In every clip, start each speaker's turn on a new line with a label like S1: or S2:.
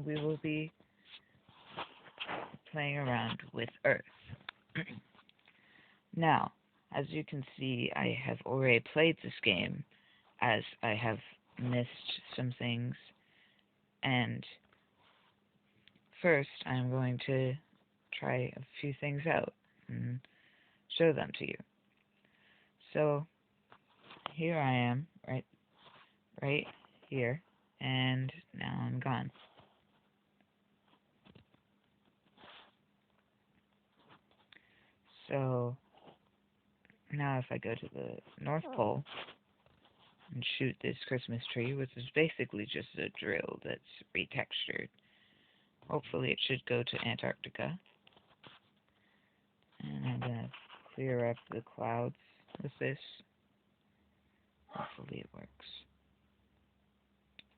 S1: we will be playing around with Earth. Now, as you can see, I have already played this game, as I have missed some things, and first I'm going to try a few things out and show them to you. So, here I am, right here, and now I'm gone. So, now if I go to the North Pole and shoot this Christmas tree, which is basically just a drill that's retextured, hopefully it should go to Antarctica. And I'm going to clear up the clouds with this. Hopefully it works.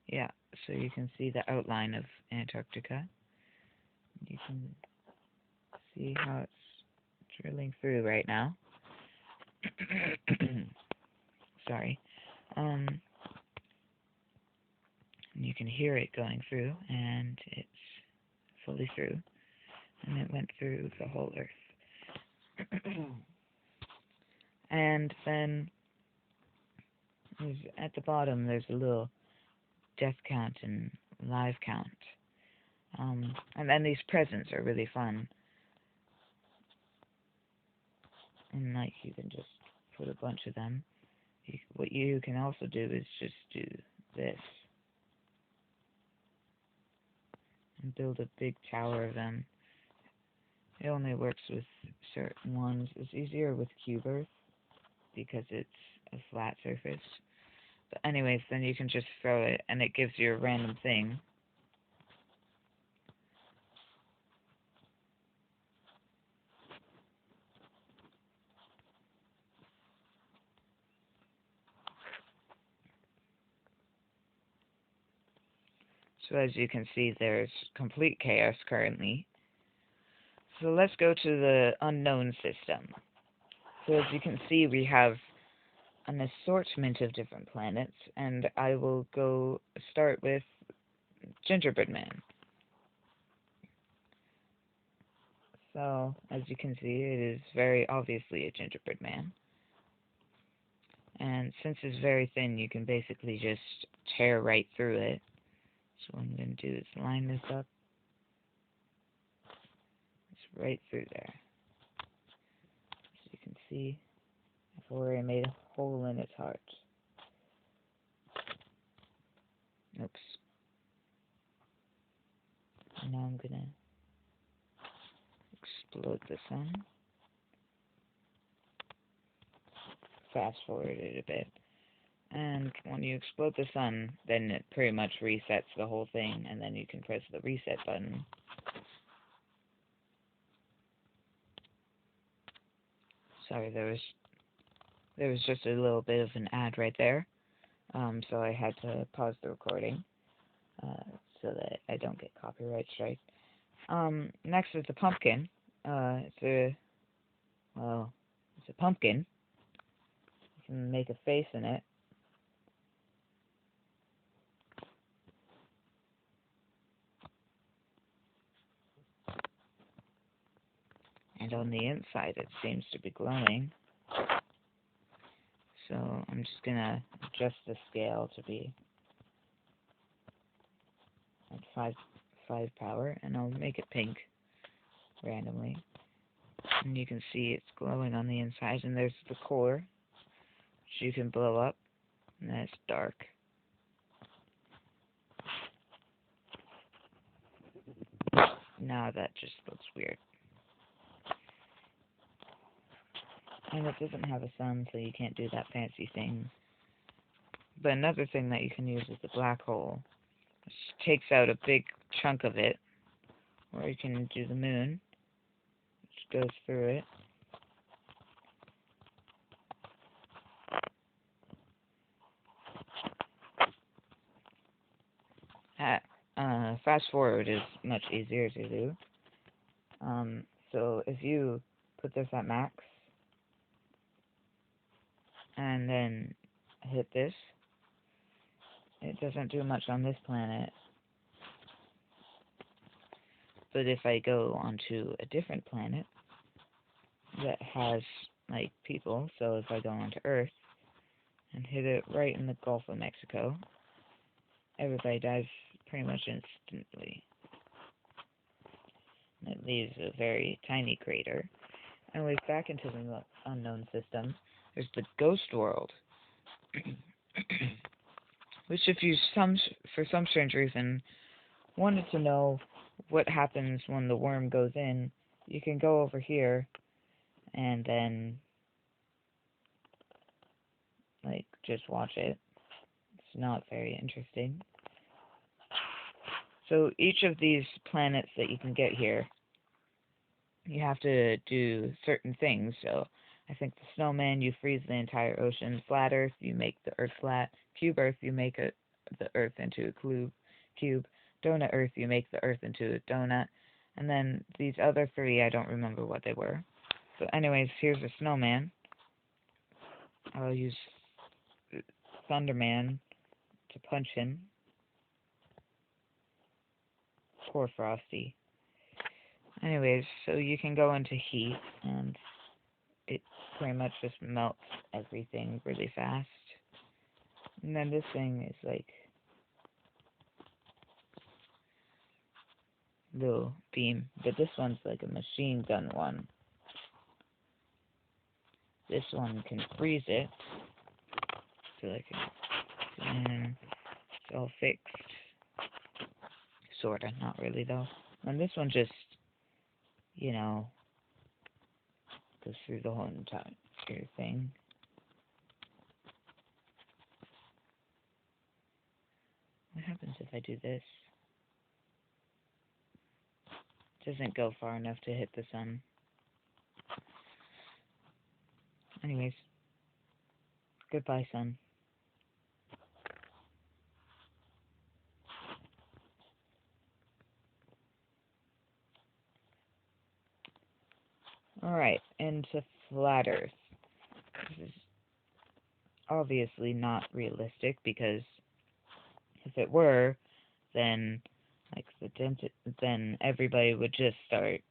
S1: Yeah, so you can see the outline of Antarctica. You can see how it's drilling through right now. Sorry. You can hear it going through, and it's fully through. And it went through the whole Earth. And then at the bottom there's a little death count and live count. And then these presents are really fun. And like you can just put a bunch of them. What you can also do is just do this. And build a big tower of them. It only works with certain ones. It's easier with QBirth because it's a flat surface. But anyways, then you can just throw it and it gives you a random thing. So as you can see, there's complete chaos currently. So let's go to the unknown system. So as you can see, we have an assortment of different planets, and I will start with Gingerbread Man. So, as you can see, it is very obviously a Gingerbread Man. And since it's very thin, you can basically just tear right through it. So what I'm going to do is line this up. It's right through there. As you can see, I've already made a hole in its heart. Oops. And now I'm going to explode the sun. Fast forward it a bit. And when you explode the sun, then it pretty much resets the whole thing, and then you can press the reset button. Sorry, there was just a little bit of an ad right there, so I had to pause the recording so that I don't get copyright strike. Next is the pumpkin. It's a pumpkin. You can make a face in it. And on the inside, it seems to be glowing. So I'm just going to adjust the scale to be at 5 power, and I'll make it pink randomly. And you can see it's glowing on the inside, and there's the core, which you can blow up, and then it's dark. Now that just looks weird. And it doesn't have a sun, so you can't do that fancy thing. But another thing that you can use is the black hole, which takes out a big chunk of it. Or you can do the moon, which goes through it. Fast forward is much easier to do. So if you put this at max, and then hit this, it doesn't do much on this planet. But if I go onto a different planet that has, like, people, so if I go onto Earth and hit it right in the Gulf of Mexico, everybody dies pretty much instantly. It leaves a very tiny crater. Anyways, back into the unknown system, there's the Ghost World, which if you, for some strange reason, wanted to know what happens when the worm goes in, you can go over here and then, like, just watch it. It's not very interesting. So each of these planets that you can get here, you have to do certain things. So I think the Snowman, you freeze the entire ocean. Flat Earth, you make the Earth flat. QBirth, you make the Earth into a cube. Donut Earth, you make the Earth into a donut. And then these other three, I don't remember what they were. So anyways, here's a Snowman. I'll use Thunderman to punch him. Poor Frosty. Anyways, so you can go into heat, and it pretty much just melts everything really fast. And then this thing is like little beam, but this one's like a machine gun one. This one can freeze it, so I can, and it's all fixed. Sorta, not really though. And this one just, you know, goes through the whole entire thing. What happens if I do this? It doesn't go far enough to hit the sun. Anyways, goodbye, sun. Alright, into Flat Earth. This is obviously not realistic, because if it were, then like then everybody would just start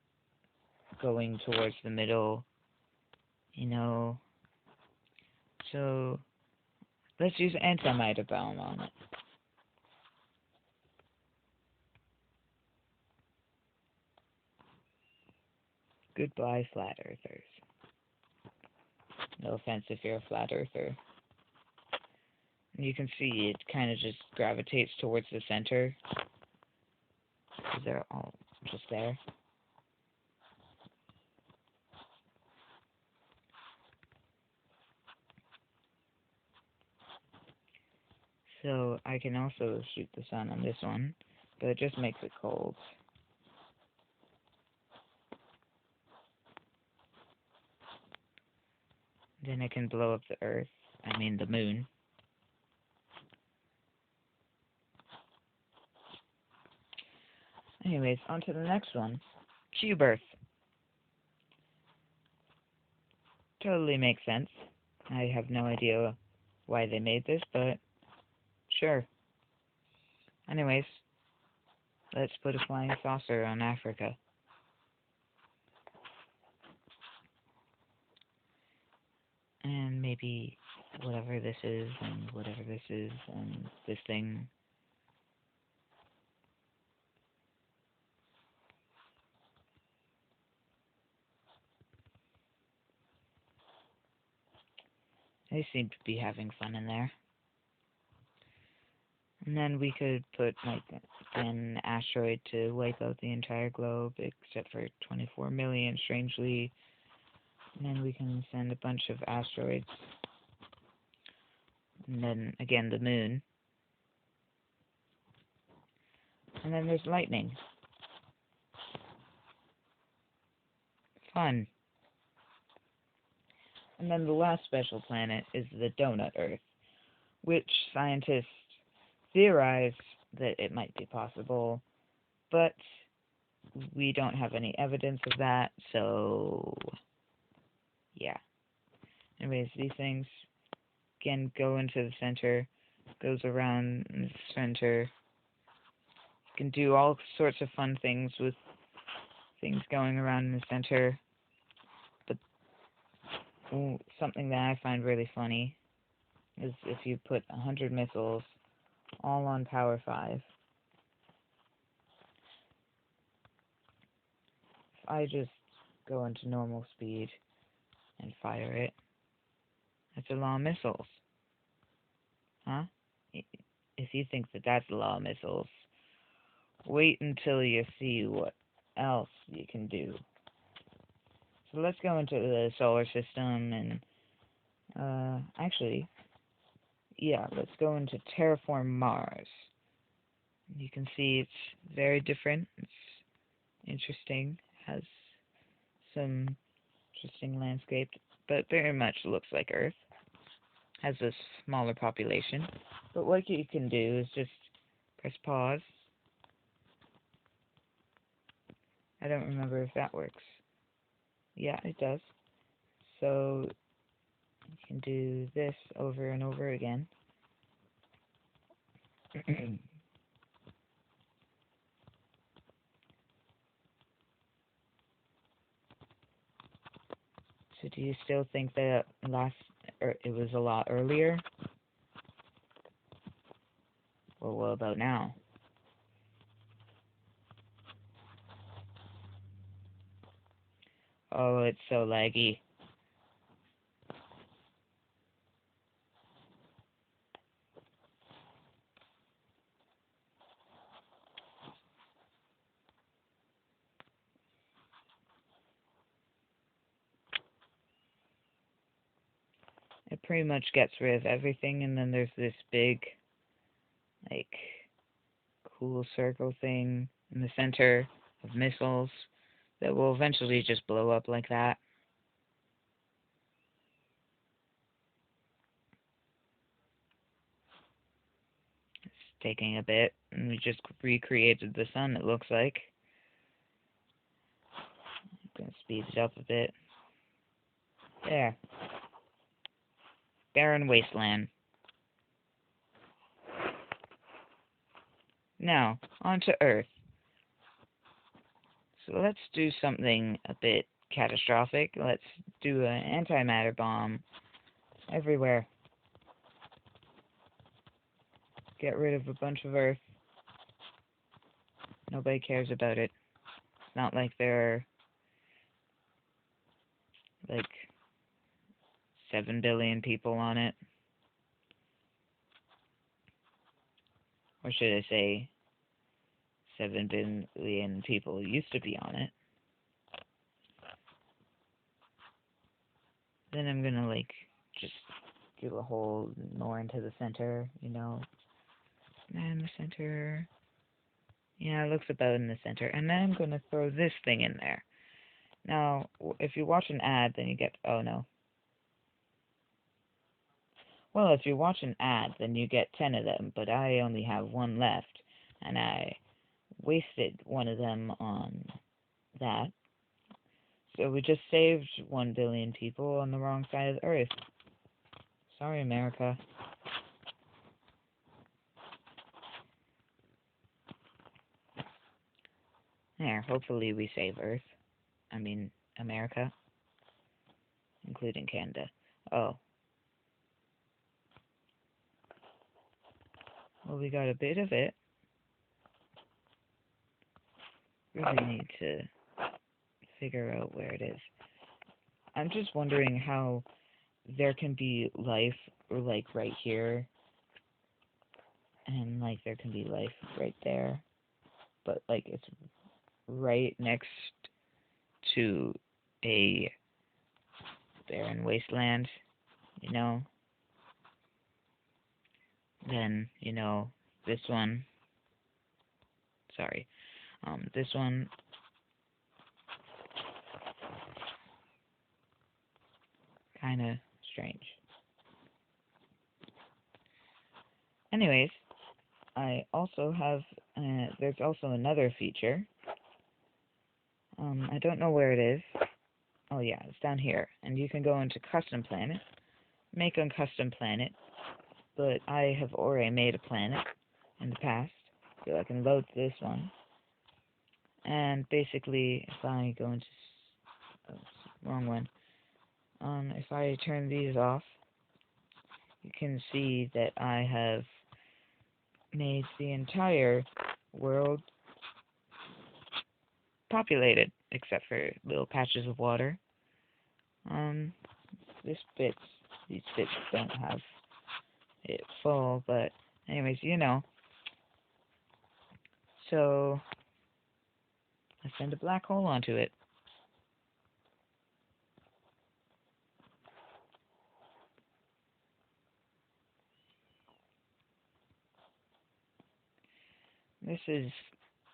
S1: going towards the middle, you know. So let's use antimatter bomb on it. Goodbye, flat earthers. No offense if you're a flat earther. You can see it kind of just gravitates towards the center, because they're all just there. So I can also shoot the sun on this one, but it just makes it cold. Then I can blow up the Earth, the moon. Anyways, on to the next one. QBirth. Totally makes sense. I have no idea why they made this, but sure. Anyways, let's put a flying saucer on Africa. And maybe whatever this is, and whatever this is, and this thing. They seem to be having fun in there. And then we could put, like, an asteroid to wipe out the entire globe, except for 24 million, strangely. And then we can send a bunch of asteroids. And then, again, the moon. And then there's lightning. Fun. And then the last special planet is the Donut Earth, which scientists theorize that it might be possible, but we don't have any evidence of that, so yeah. Anyways, these things can go into the center, goes around in the center. You can do all sorts of fun things with things going around in the center. But something that I find really funny is if you put 100 missiles all on power 5. If I just go into normal speed and fire it, that's a lot of missiles. Huh? If you think that that's a lot of missiles, wait until you see what else you can do. So let's go into the solar system and, actually, yeah, let's go into Terraform Mars. You can see it's very different. It's interesting. Has some interesting landscape, but very much looks like Earth. Has a smaller population. But what you can do is just press pause. I don't remember if that works. Yeah, it does. So you can do this over and over again. So do you still think that it was a lot earlier? Well, what about now? Oh, it's so laggy. It pretty much gets rid of everything, and then there's this big, like, cool circle thing in the center of missiles that will eventually just blow up like that. It's taking a bit, and we just recreated the sun, it looks like. I'm going to speed it up a bit. There. Barren wasteland. Now, onto Earth. So let's do something a bit catastrophic. Let's do an antimatter bomb everywhere. Get rid of a bunch of Earth. Nobody cares about it. It's not like there are, like, 7 billion people on it. Or should I say, 7 billion people used to be on it. Then I'm gonna, like, just do a hole more into the center, you know. And the center. Yeah, it looks about in the center. And then I'm gonna throw this thing in there. Now, if you watch an ad, then you get... Oh, no. Well, if you watch an ad, then you get 10 of them, but I only have 1 left. And I wasted 1 of them on that. So we just saved 1 billion people on the wrong side of the Earth. Sorry, America. There, hopefully we save Earth. I mean, America. Including Canada. Oh. Well, we got a bit of it. Really need to figure out where it is. I'm just wondering how there can be life, or like right here, and like there can be life right there, but like it's right next to a barren wasteland, you know. Then, you know, this one, sorry, this one, kind of strange. Anyways, I also have, there's also another feature. I don't know where it is. Oh yeah, it's down here. And you can go into Custom Planet, make a custom planet, but I have already made a planet in the past, so I can load this one. And basically, if I go into... Oh, wrong one. If I turn these off, you can see that I have made the entire world populated, except for little patches of water. These bits don't have it full, but anyways, you know. So, I send a black hole onto it.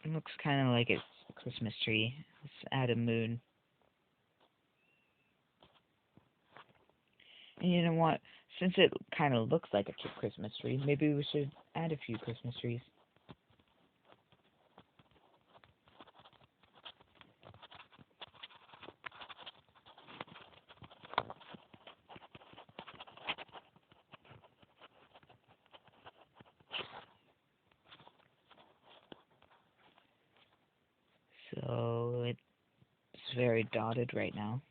S1: Looks kind of like it's a Christmas tree. Let's add a moon. And you know what? Since it kind of looks like a Christmas tree, maybe we should add a few Christmas trees. So it's very dotted right now.